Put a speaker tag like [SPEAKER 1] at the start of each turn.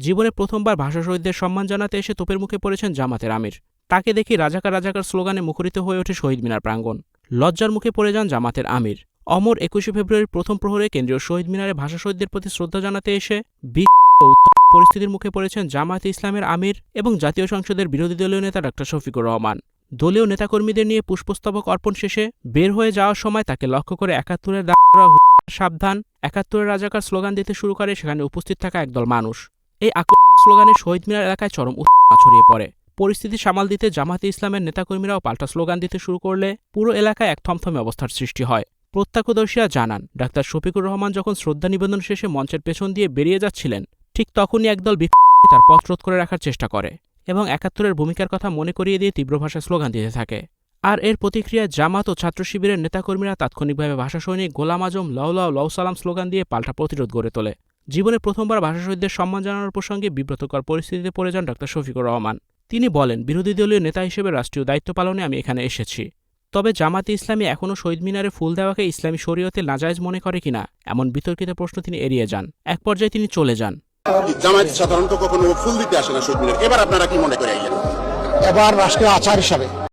[SPEAKER 1] জীবনে প্রথমবার ভাষা শহীদদের সম্মান জানাতে এসে তোপের মুখে পড়েছেন জামাতের আমির। তাকে দেখে রাজাকার রাজাকার স্লোগানে মুখরিত হয়ে ওঠে শহীদ মিনার প্রাঙ্গণ। লজ্জার মুখে পড়ে যান জামাতের আমির। অমর ২১শে ফেব্রুয়ারির প্রথম প্রহরে কেন্দ্রীয় শহীদ মিনারে ভাষা শহীদদের প্রতি শ্রদ্ধা জানাতে এসে পরিস্থিতির মুখে পড়েছেন জামায়াতে ইসলামের আমির এবং জাতীয় সংসদের বিরোধী দলীয় নেতা ডা শফিকুর রহমান। দলীয় নেতাকর্মীদের নিয়ে পুষ্পস্তবক অর্পণ শেষে বের হয়ে যাওয়ার সময় তাকে লক্ষ্য করে ৭১-এর সাবধান, ৭১-এর রাজাকার স্লোগান দিতে শুরু করে সেখানে উপস্থিত থাকা একদল মানুষ। এই স্লোগানে শহীদ মিনার এলাকায় চরম উত্তেজনা ছড়িয়ে পড়ে। পরিস্থিতি সামাল দিতে জামায়াতে ইসলামের নেতাকর্মীরাও পাল্টা স্লোগান দিতে শুরু করলে পুরো এলাকায় এক থমথমে অবস্থার সৃষ্টি হয়। প্রত্যক্ষদর্শীরা জানান, ডা শফিকুর রহমান যখন শ্রদ্ধা নিবেদন শেষে মঞ্চের পেছন দিয়ে বেরিয়ে যাচ্ছিলেন, ঠিক তখনই একদল তার পথ রোধ করে রাখার চেষ্টা করে এবং ৭১-এর ভূমিকার কথা মনে করিয়ে দিয়ে তীব্র ভাষায় স্লোগান দিতে থাকে। আর এর প্রতিক্রিয়ায় জামাত ও ছাত্র শিবিরের নেতাকর্মীরা তাৎক্ষণিকভাবে ভাষা সৈনিক গোলাম আজম লাউ লাউ লাউ সালাম স্লোগান দিয়ে পাল্টা প্রতিরোধ গড়ে তোলে। জীবনে প্রথমবার ভাষা শহীদদের সম্মান জানানোর প্রসঙ্গে বিব্রতকর পরিস্থিতিতে পড়ে যান ডা শফিকুর রহমান। তিনি বলেন, বিরোধী দলীয় নেতা হিসেবে রাষ্ট্রীয় দায়িত্ব পালনে আমি এখানে এসেছি। তবে জামাতে ইসলামী এখনও শহীদ মিনারে ফুল দেওয়াকে ইসলামী শরীয়তে নাজায়েজ মনে করে কিনা এমন বিতর্কিত প্রশ্ন তিনি এড়িয়ে যান। এক পর্যায়ে তিনি চলে যান।
[SPEAKER 2] জামায়াত সাধারণত কখনো ফুল দিতে আসে না শহীদ মিনারে, এবার আপনারা কি মনে করে?
[SPEAKER 3] এবার রাষ্ট্রীয় আচার হিসাবে